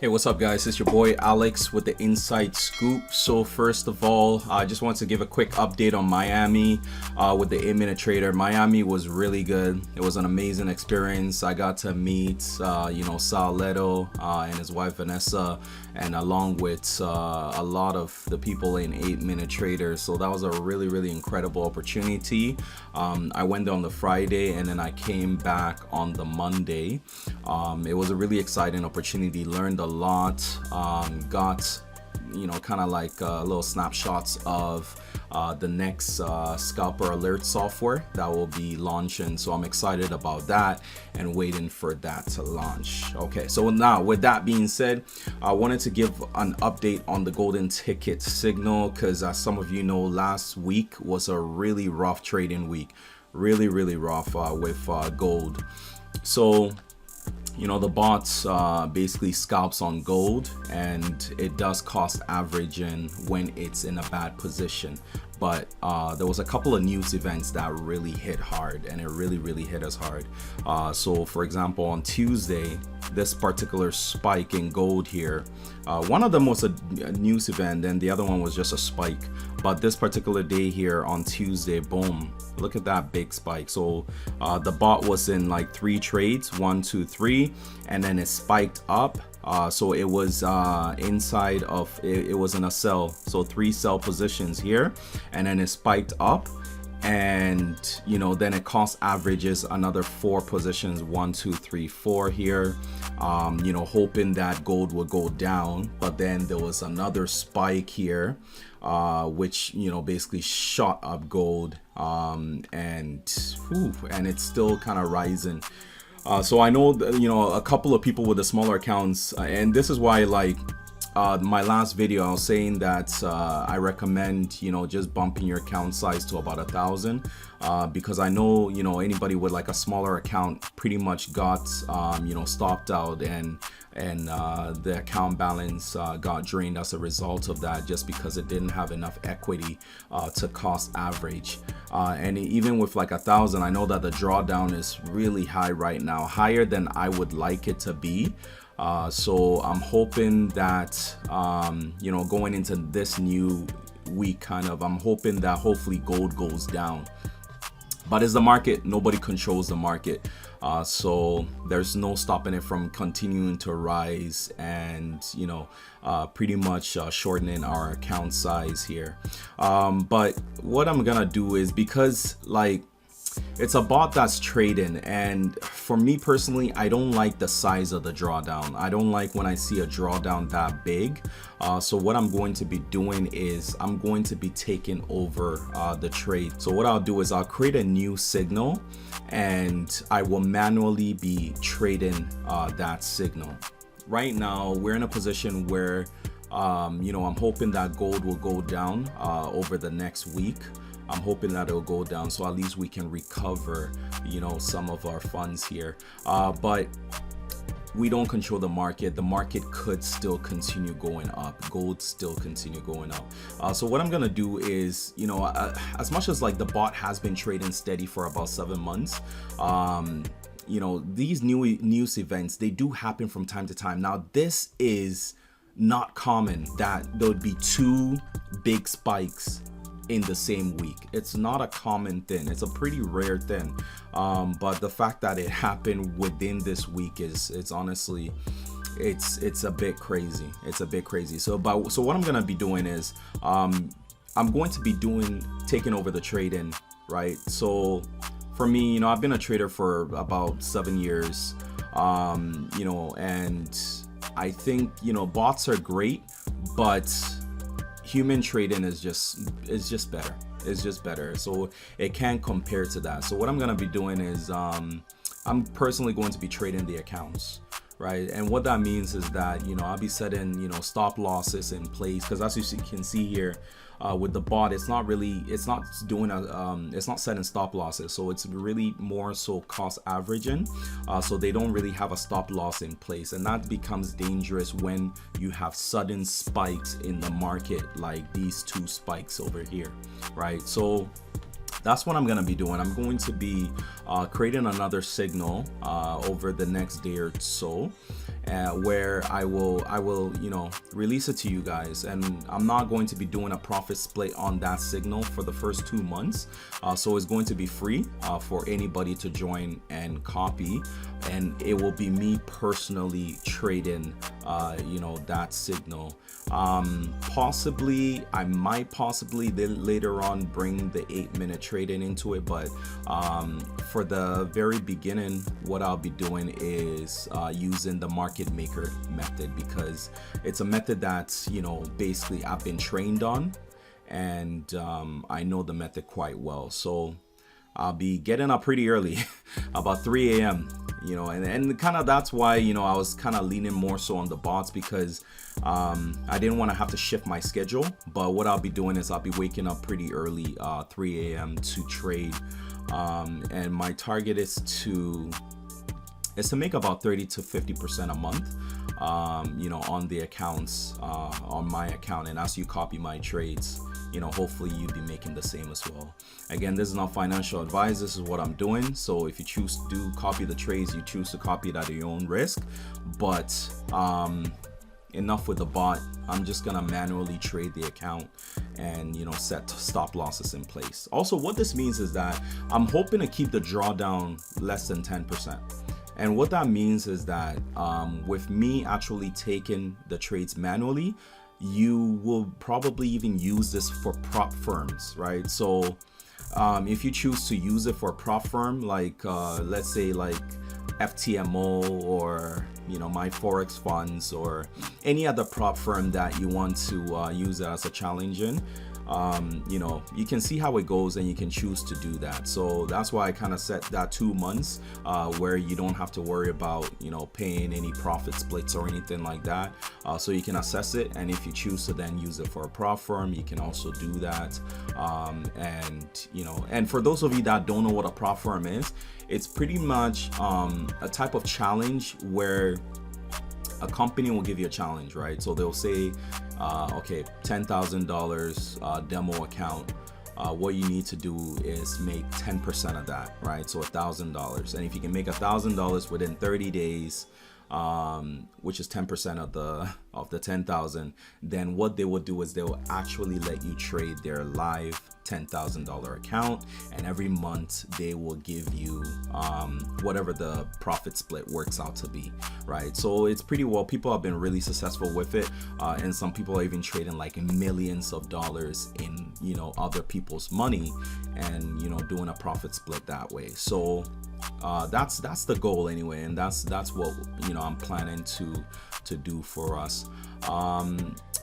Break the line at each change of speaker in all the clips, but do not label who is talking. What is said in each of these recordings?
Hey, what's up guys? It's your boy Alex with the Inside Scoop. So first of all, I just want to give a quick update on Miami with the 8-minute trader. Miami was really good. It was an amazing experience. I got to meet Sal Leto and his wife Vanessa, and along with a lot of the people in 8-minute traders. So that was a really incredible opportunity. I went there on the Friday and then I came back on the Monday. It was a really exciting opportunity. Learned a lot, got kind of like little snapshots of the next scalper alert software that will be launching, so I'm excited about that and waiting for that to launch. Okay, so now with that being said, I wanted to give an update on the golden ticket signal, because as some of you know, last week was a really rough trading week, really rough with gold. So the bots basically scalps on gold, and it does cost averaging when it's in a bad position. But there was a couple of news events that really hit hard, and it really hit us hard. So for example, on Tuesday, this particular spike in gold here, one of them was a news event and the other one was just a spike. But this particular day here on Tuesday, boom, look at that big spike. So the bot was in like 3 trades, 1, 2, 3, and then it spiked up. So it was inside of it was in a sell, so 3 sell positions here, and then it spiked up, and then it cost averages another 4 positions, 1, 2, 3, 4 here, hoping that gold would go down. But then there was another spike here, which basically shot up gold, and it's still kind of rising. So I know a couple of people with the smaller accounts, and this is why, like my last video, I was saying that I recommend just bumping your account size to about 1,000, because I know anybody with like a smaller account pretty much got stopped out, and the account balance got drained as a result of that, just because it didn't have enough equity to cost average. And even with like 1,000, I know that the drawdown is really high right now, higher than I would like it to be. So I'm hoping that going into this new week, I'm hoping that hopefully gold goes down. But it's the market, nobody controls the market, so there's no stopping it from continuing to rise, and pretty much shortening our account size here. But what I'm gonna do is, because it's a bot that's trading, and for me personally, I don't like the size of the drawdown. I don't like when I see a drawdown that big. So what I'm going to be doing is I'm going to be taking over the trade. So what I'll do is I'll create a new signal, and I will manually be trading that signal. Right now we're in a position where I'm hoping that gold will go down over the next week. I'm hoping that it'll go down, so at least we can recover some of our funds here, but we don't control the market. The market could still continue going up, gold still continue going up. So what I'm gonna do is, as much as like the bot has been trading steady for about 7 months, these new news events, they do happen from time to time. Now this is not common that there would be 2 big spikes in the same week. It's not a common thing, it's a pretty rare thing, but the fact that it happened within this week it's honestly, it's a bit crazy. It's a bit crazy. So what I'm gonna be doing is I'm going to be taking over the trading, right? So for me, I've been a trader for about 7 years, and I think bots are great, but human trading is just better. It's just better. So it can't compare to that. So what I'm gonna be doing is I'm personally going to be trading the accounts, right? And what that means is that I'll be setting stop losses in place, because as you can see here, with the bot, it's not setting stop losses, so it's really more so cost averaging, so they don't really have a stop loss in place, and that becomes dangerous when you have sudden spikes in the market, like these 2 spikes over here, right? So that's what I'm gonna be doing. I'm going to be creating another signal over the next day or so, where I will release it to you guys, and I'm not going to be doing a profit split on that signal for the first 2 months. So it's going to be free for anybody to join and copy, and it will be me personally trading that signal. I might possibly later on bring the 8-minute trading into it, but for the very beginning, what I'll be doing is using the market maker method, because it's a method that's basically I've been trained on, and I know the method quite well. So I'll be getting up pretty early about 3 a.m. And kind of that's why I was kind of leaning more so on the bots, because I didn't want to have to shift my schedule. But what I'll be doing is I'll be waking up pretty early, 3 a.m. to trade, and my target is to make about 30 to 50% a month, on the accounts, on my account. And as you copy my trades, hopefully you'll be making the same as well. Again, this is not financial advice. This is what I'm doing. So if you choose to copy the trades, you choose to copy it at your own risk. But enough with the bot. I'm just gonna manually trade the account and set stop losses in place. Also, what this means is that I'm hoping to keep the drawdown less than 10%. And what that means is that with me actually taking the trades manually, you will probably even use this for prop firms, right? So if you choose to use it for a prop firm, like let's say like FTMO or my forex funds or any other prop firm that you want to use it as a challenge in, you can see how it goes and you can choose to do that. So that's why I kind of set that 2 months where you don't have to worry about paying any profit splits or anything like that, so you can assess it. And if you choose to then use it for a prop firm, you can also do that. And for those of you that don't know what a prop firm is, it's pretty much a type of challenge where a company will give you a challenge, right? So they'll say, okay, $10,000 demo account. What you need to do is make 10% of that, right? So $1,000. And if you can make $1,000 within 30 days, which is 10% of the 10,000, then what they will do is they will actually let you trade their live $10,000 account, and every month they will give you whatever the profit split works out to be, right? So it's pretty well. People have been really successful with it, and some people are even trading like millions of dollars in other people's money, and doing a profit split that way. So that's the goal anyway, and that's what I'm planning to do for us.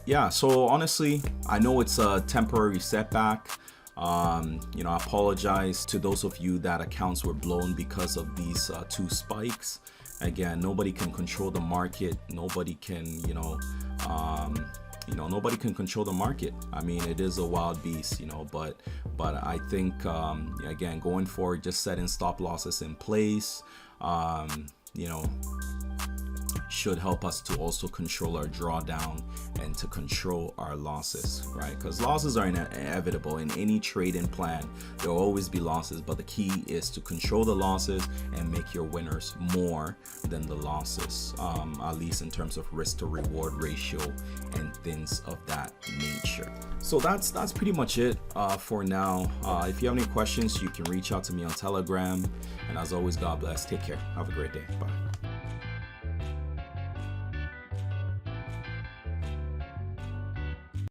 Yeah, so honestly, I know it's a temporary setback. I apologize to those of you that accounts were blown because of these 2 spikes. Again, nobody can control the market. Nobody can nobody can control the market. I mean, it is a wild beast, but I think again, going forward, just setting stop losses in place should help us to also control our drawdown and to control our losses, right? Because losses are inevitable in any trading plan. There will always be losses, but the key is to control the losses and make your winners more than the losses, at least in terms of risk to reward ratio and things of that nature. So that's pretty much it for now. If you have any questions, you can reach out to me on Telegram. And as always, God bless. Take care. Have a great day. Bye.